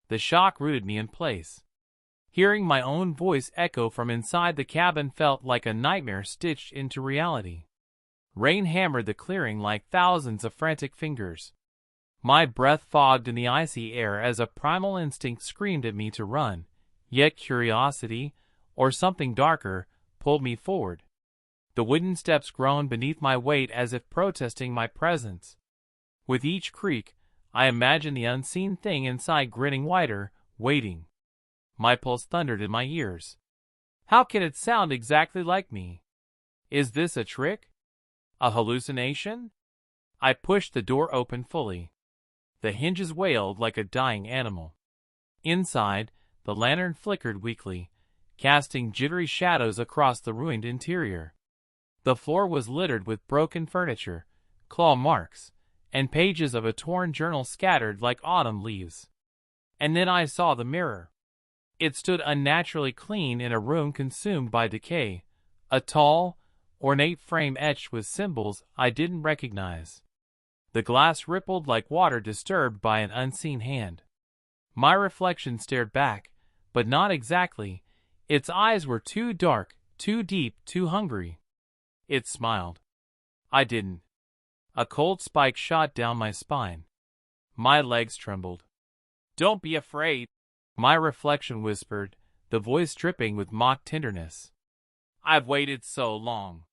The shock rooted me in place. Hearing my own voice echo from inside the cabin felt like a nightmare stitched into reality. Rain hammered the clearing like thousands of frantic fingers. My breath fogged in the icy air as a primal instinct screamed at me to run, yet curiosity, or something darker, pulled me forward. The wooden steps groaned beneath my weight as if protesting my presence. With each creak, I imagined the unseen thing inside grinning wider, waiting. My pulse thundered in my ears. How can it sound exactly like me? Is this a trick? A hallucination? I pushed the door open fully. The hinges wailed like a dying animal. Inside, the lantern flickered weakly, casting jittery shadows across the ruined interior. The floor was littered with broken furniture, claw marks, and pages of a torn journal scattered like autumn leaves. And then I saw the mirror. It stood unnaturally clean in a room consumed by decay, a tall, ornate frame etched with symbols I didn't recognize. The glass rippled like water disturbed by an unseen hand. My reflection stared back, but not exactly. Its eyes were too dark, too deep, too hungry. It smiled. I didn't. A cold spike shot down my spine. My legs trembled. "Don't be afraid," my reflection whispered, the voice dripping with mock tenderness. "I've waited so long."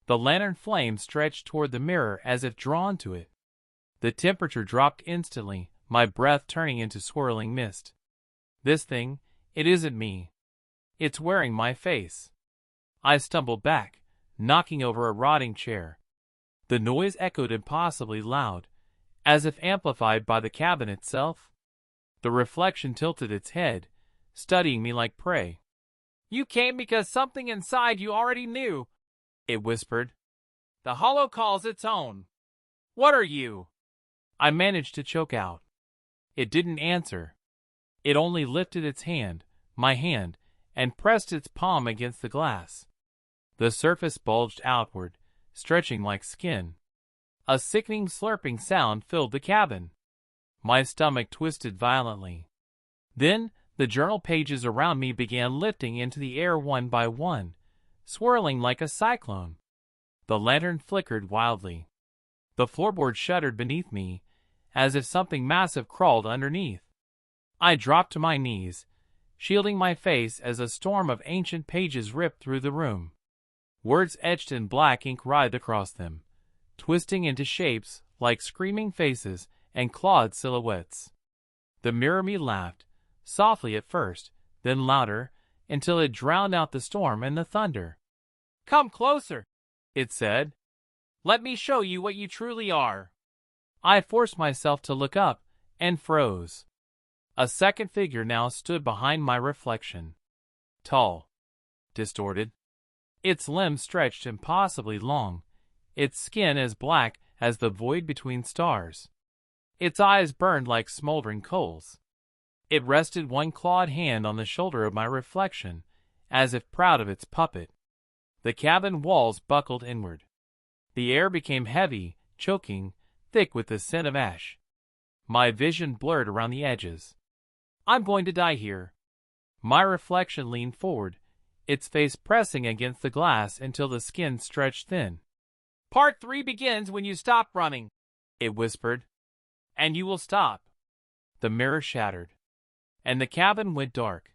The lantern flame stretched toward the mirror as if drawn to it. The temperature dropped instantly, my breath turning into swirling mist. This thing, it isn't me. It's wearing my face. I stumbled back, knocking over a rotting chair. The noise echoed impossibly loud, as if amplified by the cabin itself. The reflection tilted its head, studying me like prey. "You came because something inside you already knew," it whispered. "The hollow calls its own. What are you?" I managed to choke out. It didn't answer. It only lifted its hand, my hand, and pressed its palm against the glass. The surface bulged outward, stretching like skin. A sickening slurping sound filled the cabin. My stomach twisted violently. Then, the journal pages around me began lifting into the air one by one, swirling like a cyclone. The lantern flickered wildly. The floorboard shuddered beneath me, as if something massive crawled underneath. I dropped to my knees, shielding my face as a storm of ancient pages ripped through the room. Words etched in black ink writhed across them, twisting into shapes like screaming faces and clawed silhouettes. The mirror me laughed, softly at first, then louder, until it drowned out the storm and the thunder. "Come closer," it said. "Let me show you what you truly are." I forced myself to look up, and froze. A second figure now stood behind my reflection. Tall. Distorted. Its limbs stretched impossibly long, its skin as black as the void between stars. Its eyes burned like smoldering coals. It rested one clawed hand on the shoulder of my reflection, as if proud of its puppet. The cabin walls buckled inward. The air became heavy, choking, thick with the scent of ash. My vision blurred around the edges. "I'm going to die here." My reflection leaned forward, its face pressing against the glass until the skin stretched thin. "Part 3 begins when you stop running," it whispered. "And you will stop." The mirror shattered, and the cabin went dark.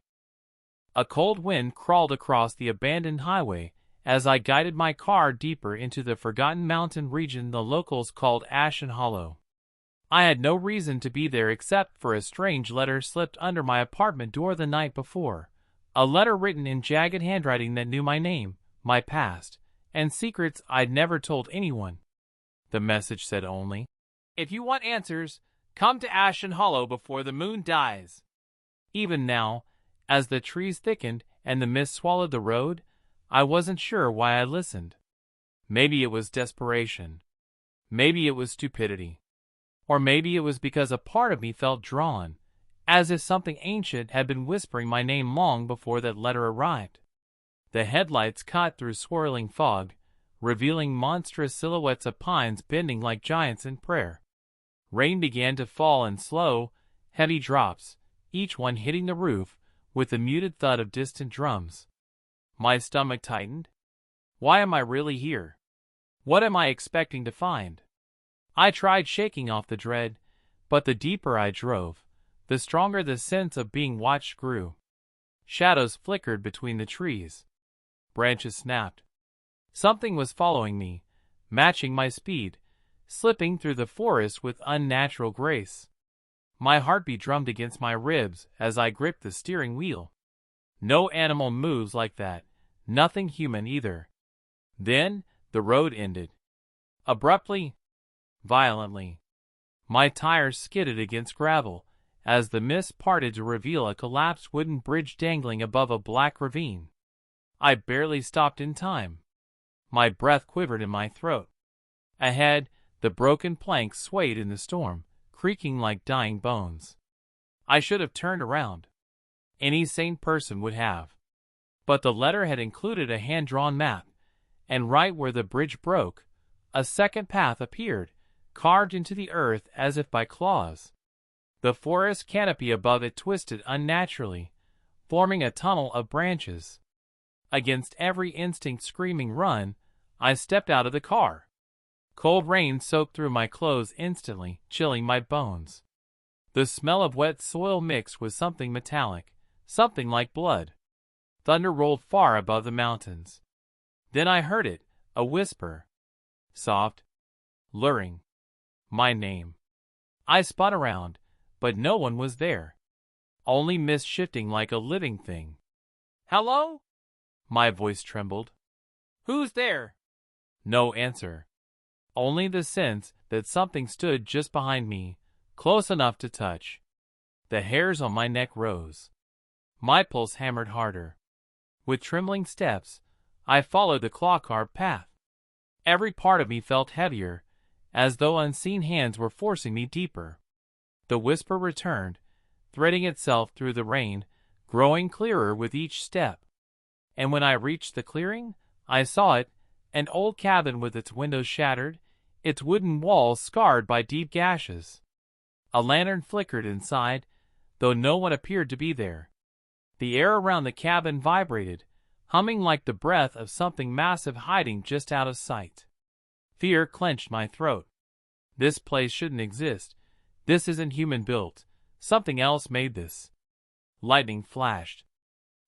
A cold wind crawled across the abandoned highway as I guided my car deeper into the forgotten mountain region the locals called Ashen Hollow. I had no reason to be there except for a strange letter slipped under my apartment door the night before, a letter written in jagged handwriting that knew my name, my past, and secrets I'd never told anyone. The message said only, "If you want answers, come to Ashen Hollow before the moon dies." Even now, as the trees thickened and the mist swallowed the road, I wasn't sure why I listened. Maybe it was desperation. Maybe it was stupidity. Or maybe it was because a part of me felt drawn, as if something ancient had been whispering my name long before that letter arrived. The headlights cut through swirling fog, revealing monstrous silhouettes of pines bending like giants in prayer. Rain began to fall in slow, heavy drops, each one hitting the roof with the muted thud of distant drums. My stomach tightened. Why am I really here? What am I expecting to find? I tried shaking off the dread, but the deeper I drove, the stronger the sense of being watched grew. Shadows flickered between the trees. Branches snapped. Something was following me, matching my speed, slipping through the forest with unnatural grace. My heartbeat drummed against my ribs as I gripped the steering wheel. No animal moves like that, nothing human either. Then, the road ended. Abruptly, violently. My tires skidded against gravel as the mist parted to reveal a collapsed wooden bridge dangling above a black ravine. I barely stopped in time. My breath quivered in my throat. Ahead, the broken planks swayed in the storm, creaking like dying bones. I should have turned around. Any sane person would have. But the letter had included a hand-drawn map, and right where the bridge broke, a second path appeared, carved into the earth as if by claws. The forest canopy above it twisted unnaturally, forming a tunnel of branches. Against every instinct screaming run, I stepped out of the car. Cold rain soaked through my clothes instantly, chilling my bones. The smell of wet soil mixed with something metallic, something like blood. Thunder rolled far above the mountains. Then I heard it, a whisper. Soft, luring. My name. I spun around, but no one was there. Only mist shifting like a living thing. Hello? My voice trembled. Who's there? No answer. Only the sense that something stood just behind me, close enough to touch. The hairs on my neck rose. My pulse hammered harder. With trembling steps, I followed the claw-carved path. Every part of me felt heavier, as though unseen hands were forcing me deeper. The whisper returned, threading itself through the rain, growing clearer with each step. And when I reached the clearing, I saw it, an old cabin with its windows shattered, its wooden walls scarred by deep gashes. A lantern flickered inside, though no one appeared to be there. The air around the cabin vibrated, humming like the breath of something massive hiding just out of sight. Fear clenched my throat. This place shouldn't exist. This isn't human-built. Something else made this. Lightning flashed.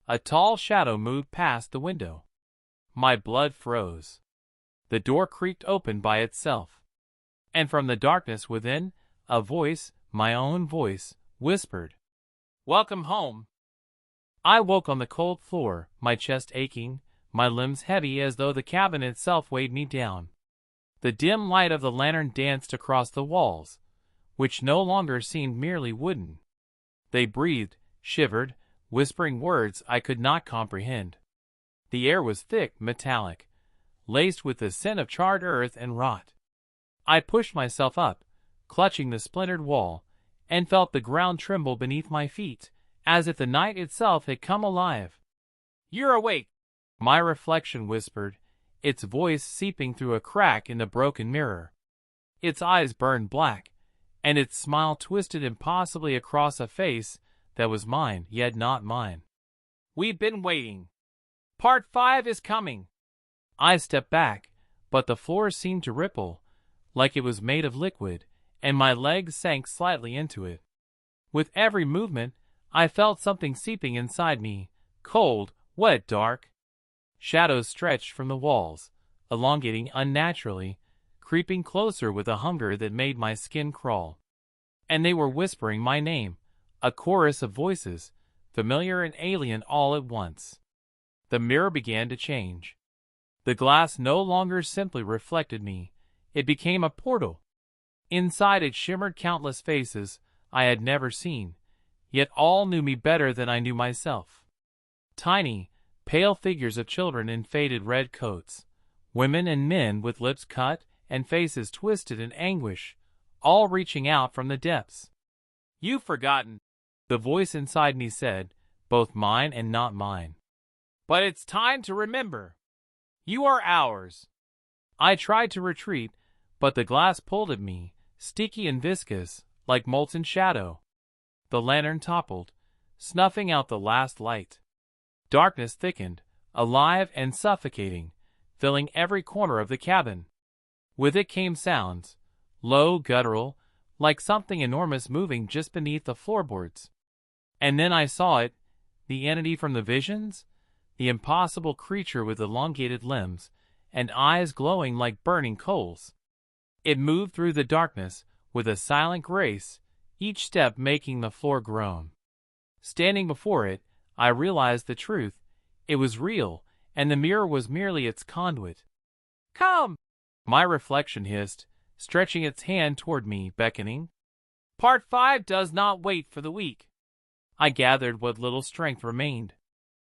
A tall shadow moved past the window. My blood froze. The door creaked open by itself. And from the darkness within, a voice, my own voice, whispered, "Welcome home." I woke on the cold floor, my chest aching, my limbs heavy as though the cabin itself weighed me down. The dim light of the lantern danced across the walls, which no longer seemed merely wooden. They breathed, shivered, whispering words I could not comprehend. The air was thick, metallic, laced with the scent of charred earth and rot. I pushed myself up, clutching the splintered wall, and felt the ground tremble beneath my feet, as if the night itself had come alive. "You're awake," my reflection whispered, its voice seeping through a crack in the broken mirror. Its eyes burned black, and its smile twisted impossibly across a face that was mine, yet not mine. "We've been waiting. Part 5 is coming." I stepped back, but the floor seemed to ripple, like it was made of liquid, and my legs sank slightly into it. With every movement, I felt something seeping inside me, cold, wet, dark. Shadows stretched from the walls, elongating unnaturally, creeping closer with a hunger that made my skin crawl. And they were whispering my name, a chorus of voices, familiar and alien all at once. The mirror began to change. The glass no longer simply reflected me, it became a portal. Inside it shimmered countless faces I had never seen, yet all knew me better than I knew myself. Tiny, pale figures of children in faded red coats, women and men with lips cut and faces twisted in anguish, all reaching out from the depths. "You've forgotten," the voice inside me said, both mine and not mine. "But it's time to remember. You are ours." I tried to retreat, but the glass pulled at me, sticky and viscous, like molten shadow. The lantern toppled, snuffing out the last light. Darkness thickened, alive and suffocating, filling every corner of the cabin. With it came sounds, low, guttural, like something enormous moving just beneath the floorboards. And then I saw it, the entity from the visions, the impossible creature with elongated limbs and eyes glowing like burning coals. It moved through the darkness with a silent grace, each step making the floor groan. Standing before it, I realized the truth. It was real, and the mirror was merely its conduit. "Come!" my reflection hissed, stretching its hand toward me, beckoning. Part 5 does not wait for the weak. I gathered what little strength remained.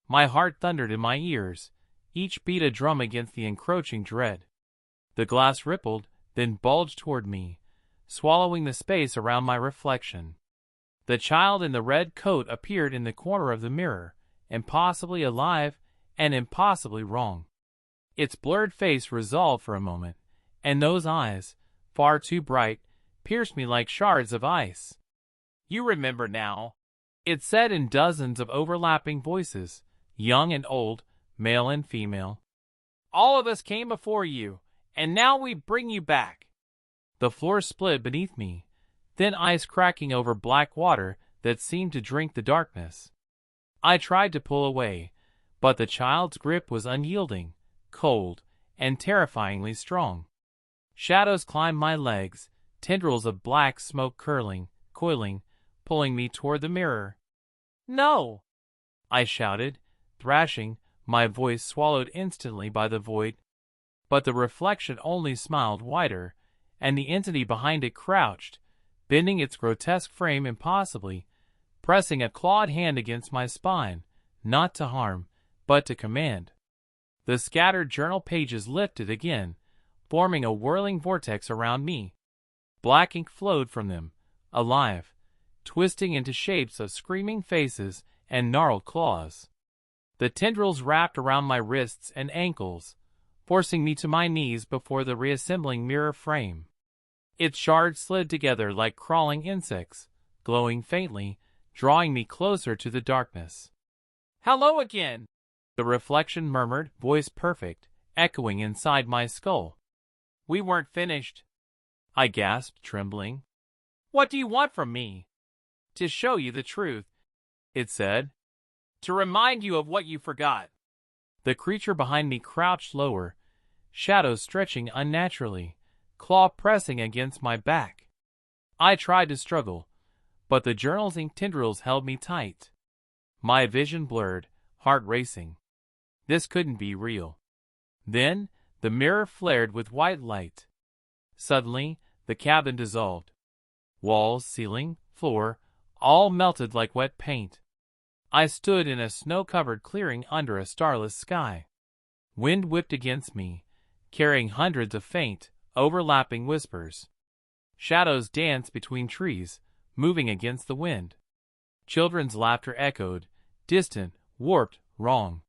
My heart thundered in my ears, each beat a drum against the encroaching dread. The glass rippled, then bulged toward me, swallowing the space around my reflection. The child in the red coat appeared in the corner of the mirror, impossibly alive and impossibly wrong. Its blurred face resolved for a moment, and those eyes, far too bright, pierced me like shards of ice. "You remember now," it said in dozens of overlapping voices, young and old, male and female. "All of us came before you, and now we bring you back." The floor split beneath me, thin ice cracking over black water that seemed to drink the darkness. I tried to pull away, but the child's grip was unyielding, cold, and terrifyingly strong. Shadows climbed my legs, tendrils of black smoke curling, coiling, pulling me toward the mirror. "No!" I shouted, thrashing, my voice swallowed instantly by the void. But the reflection only smiled wider, and the entity behind it crouched, bending its grotesque frame impossibly, pressing a clawed hand against my spine, not to harm, but to command. The scattered journal pages lifted again, forming a whirling vortex around me. Black ink flowed from them, alive, twisting into shapes of screaming faces and gnarled claws. The tendrils wrapped around my wrists and ankles, forcing me to my knees before the reassembling mirror frame. Its shards slid together like crawling insects, glowing faintly, drawing me closer to the darkness. "Hello again," the reflection murmured, voice perfect, echoing inside my skull. "We weren't finished," I gasped, trembling. "What do you want from me?" "To show you the truth," it said. "To remind you of what you forgot." The creature behind me crouched lower, shadows stretching unnaturally, claw pressing against my back. I tried to struggle, but the journal's ink tendrils held me tight. My vision blurred, heart racing. This couldn't be real. Then, the mirror flared with white light. Suddenly, the cabin dissolved. Walls, ceiling, floor, all melted like wet paint. I stood in a snow-covered clearing under a starless sky. Wind whipped against me, carrying hundreds of faint, overlapping whispers. Shadows danced between trees, moving against the wind. Children's laughter echoed, distant, warped, wrong.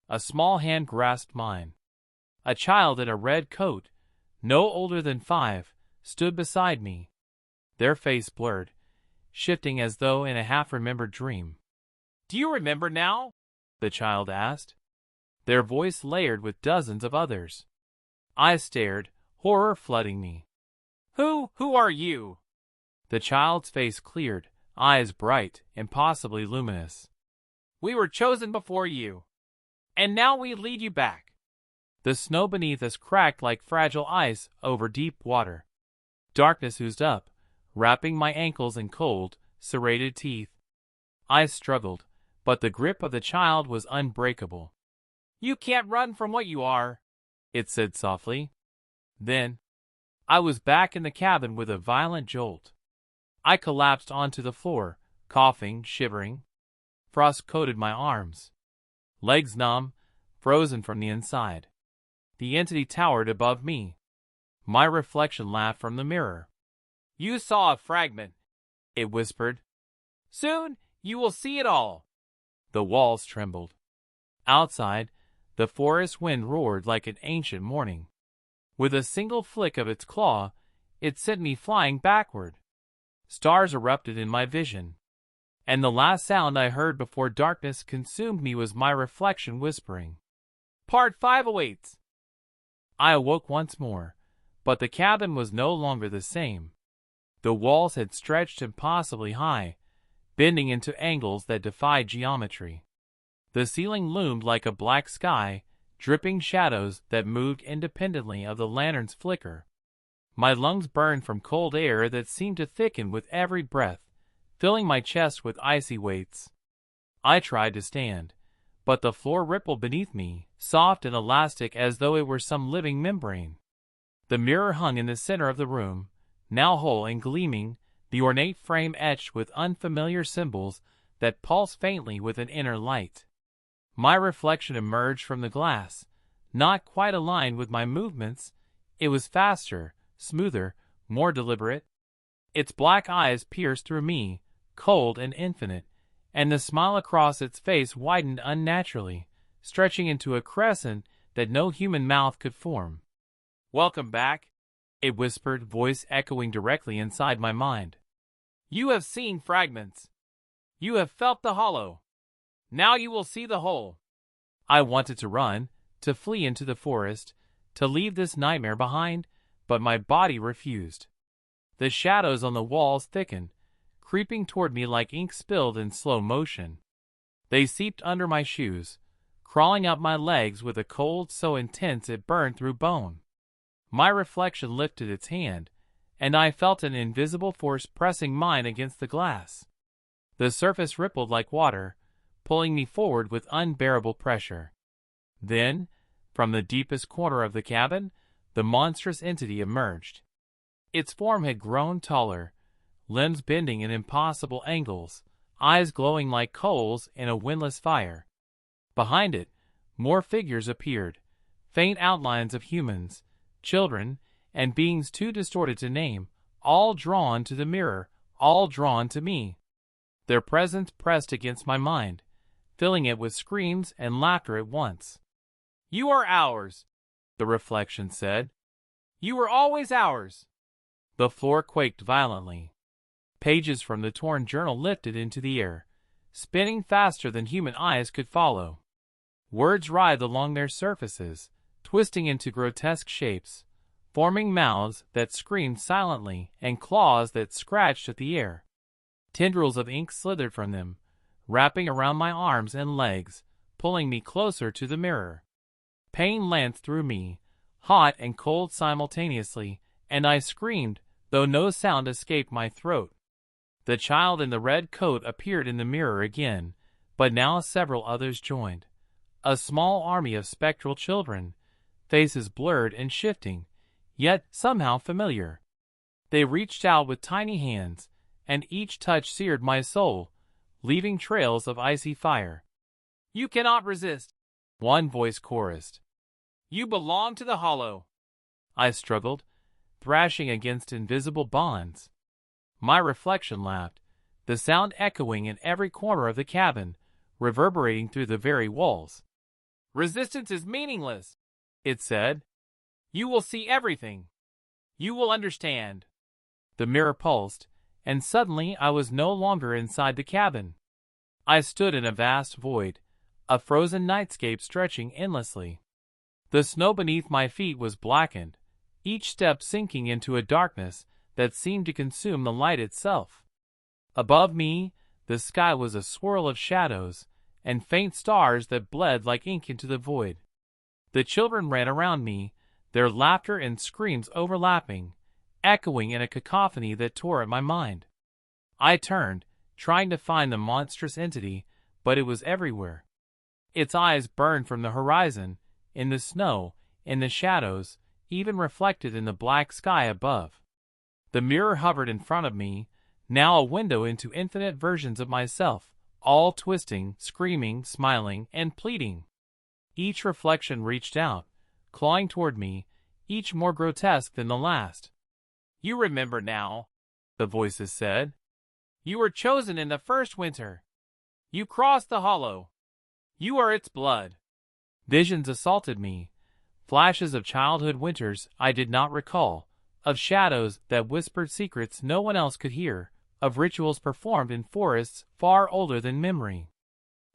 A small hand grasped mine. A child in a red coat, no older than 5, stood beside me. Their face blurred, shifting as though in a half-remembered dream. "Do you remember now?" the child asked. Their voice layered with dozens of others. I stared, horror flooding me. Who are you?" The child's face cleared, eyes bright, impossibly luminous. "We were chosen before you, and now we lead you back." The snow beneath us cracked like fragile ice over deep water. Darkness oozed up, wrapping my ankles in cold, serrated teeth. I struggled, but the grip of the child was unbreakable. "You can't run from what you are," it said softly. Then, I was back in the cabin with a violent jolt. I collapsed onto the floor, coughing, shivering. Frost coated my arms. Legs numb, frozen from the inside. The entity towered above me. My reflection laughed from the mirror. "You saw a fragment," it whispered. "Soon you will see it all." The walls trembled. Outside, the forest wind roared like an ancient morning. With a single flick of its claw, it sent me flying backward. Stars erupted in my vision. and the last sound I heard before darkness consumed me was my reflection whispering, "Part 5 awaits." I awoke once more, but the cabin was no longer the same. The walls had stretched impossibly high, bending into angles that defied geometry. The ceiling loomed like a black sky, dripping shadows that moved independently of the lantern's flicker. My lungs burned from cold air that seemed to thicken with every breath, filling my chest with icy weights. I tried to stand, but the floor rippled beneath me, soft and elastic as though it were some living membrane. The mirror hung in the center of the room, now whole and gleaming, the ornate frame etched with unfamiliar symbols that pulsed faintly with an inner light. My reflection emerged from the glass, not quite aligned with my movements. It was faster, smoother, more deliberate. Its black eyes pierced through me, cold and infinite, and the smile across its face widened unnaturally, stretching into a crescent that no human mouth could form. "Welcome back," it whispered, voice echoing directly inside my mind. "You have seen fragments. You have felt the hollow. Now you will see the whole." I wanted to run, to flee into the forest, to leave this nightmare behind, but my body refused. The shadows on the walls thickened, creeping toward me like ink spilled in slow motion. They seeped under my shoes, crawling up my legs with a cold so intense it burned through bone. My reflection lifted its hand, and I felt an invisible force pressing mine against the glass. The surface rippled like water, pulling me forward with unbearable pressure. Then, from the deepest corner of the cabin, the monstrous entity emerged. Its form had grown taller, limbs bending in impossible angles, eyes glowing like coals in a windless fire. Behind it, more figures appeared, faint outlines of humans, children, and beings too distorted to name, all drawn to the mirror, all drawn to me. Their presence pressed against my mind, filling it with screams and laughter at once. "You are ours," the reflection said. "You were always ours." The floor quaked violently. Pages from the torn journal lifted into the air, spinning faster than human eyes could follow. Words writhed along their surfaces, twisting into grotesque shapes, forming mouths that screamed silently and claws that scratched at the air. Tendrils of ink slithered from them, wrapping around my arms and legs, pulling me closer to the mirror. Pain lanced through me, hot and cold simultaneously, and I screamed, though no sound escaped my throat. The child in the red coat appeared in the mirror again, but now several others joined. A small army of spectral children, faces blurred and shifting, yet somehow familiar. They reached out with tiny hands, and each touch seared my soul, leaving trails of icy fire. "You cannot resist," one voice chorused. "You belong to the hollow." I struggled, thrashing against invisible bonds. My reflection laughed, the sound echoing in every corner of the cabin, reverberating through the very walls. "Resistance is meaningless," it said. "You will see everything. You will understand." The mirror pulsed, and suddenly I was no longer inside the cabin. I stood in a vast void, a frozen nightscape stretching endlessly. The snow beneath my feet was blackened, each step sinking into a darkness that seemed to consume the light itself. Above me, the sky was a swirl of shadows and faint stars that bled like ink into the void. The children ran around me, their laughter and screams overlapping, echoing in a cacophony that tore at my mind. I turned, trying to find the monstrous entity, but it was everywhere. Its eyes burned from the horizon, in the snow, in the shadows, even reflected in the black sky above. The mirror hovered in front of me, now a window into infinite versions of myself, all twisting, screaming, smiling, and pleading. Each reflection reached out, clawing toward me, each more grotesque than the last. "You remember now," the voices said. "You were chosen in the first winter. You crossed the hollow. You are its blood." Visions assaulted me, flashes of childhood winters I did not recall, of shadows that whispered secrets no one else could hear, of rituals performed in forests far older than memory.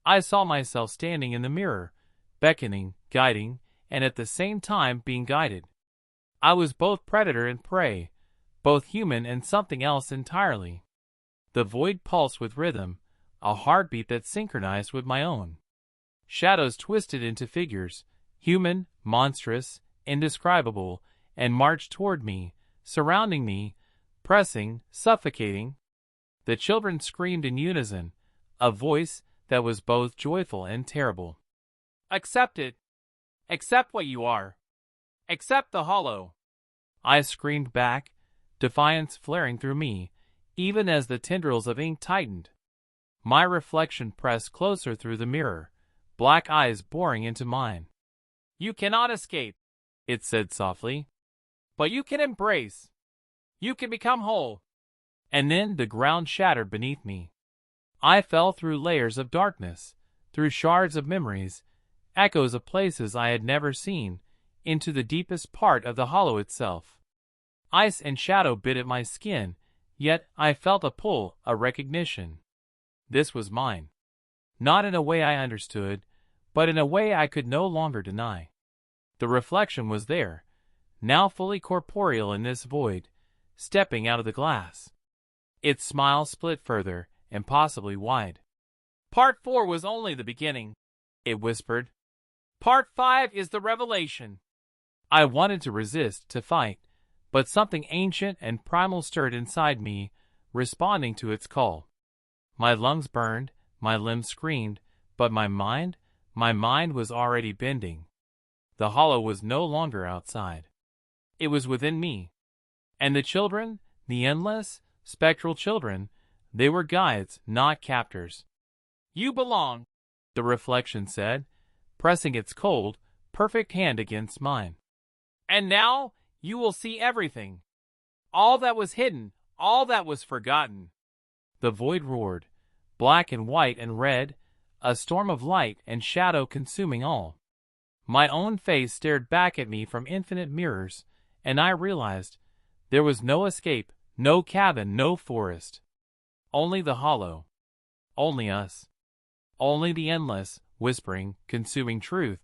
I saw myself standing in the mirror, beckoning, guiding, and at the same time being guided. I was both predator and prey, both human and something else entirely. The void pulsed with rhythm, a heartbeat that synchronized with my own. Shadows twisted into figures, human, monstrous, indescribable, and marched toward me, surrounding me, pressing, suffocating. The children screamed in unison, a voice that was both joyful and terrible. "Accept it! Accept what you are! Accept the hollow!" I screamed back, defiance flaring through me, even as the tendrils of ink tightened. My reflection pressed closer through the mirror, black eyes boring into mine. "You cannot escape," it said softly. "But you can embrace. You can become whole." And then the ground shattered beneath me. I fell through layers of darkness, through shards of memories, echoes of places I had never seen, into the deepest part of the hollow itself. Ice and shadow bit at my skin, yet I felt a pull, a recognition. This was mine. Not in a way I understood, but in a way I could no longer deny. The reflection was there, now fully corporeal in this void, stepping out of the glass. Its smile split further, impossibly wide. "Part 4 was only the beginning," it whispered. "Part 5 is the revelation." I wanted to resist, to fight, but something ancient and primal stirred inside me, responding to its call. My lungs burned, my limbs screamed, but my mind was already bending. The hollow was no longer outside. It was within me. And the children, the endless, spectral children, they were guides, not captors. "You belong," the reflection said, pressing its cold, perfect hand against mine. "And now you will see everything. All that was hidden, all that was forgotten." The void roared, black and white and red, a storm of light and shadow consuming all. My own face stared back at me from infinite mirrors, and I realized there was no escape, no cabin, no forest. Only the hollow. Only us. Only the endless, whispering, consuming truth.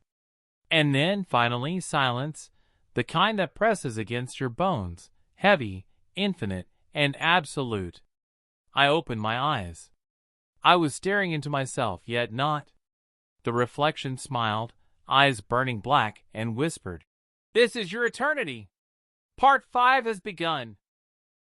And then, finally, silence, the kind that presses against your bones, heavy, infinite, and absolute. I opened my eyes. I was staring into myself, yet not. The reflection smiled, eyes burning black, and whispered, "This is your eternity. Part 5 has begun."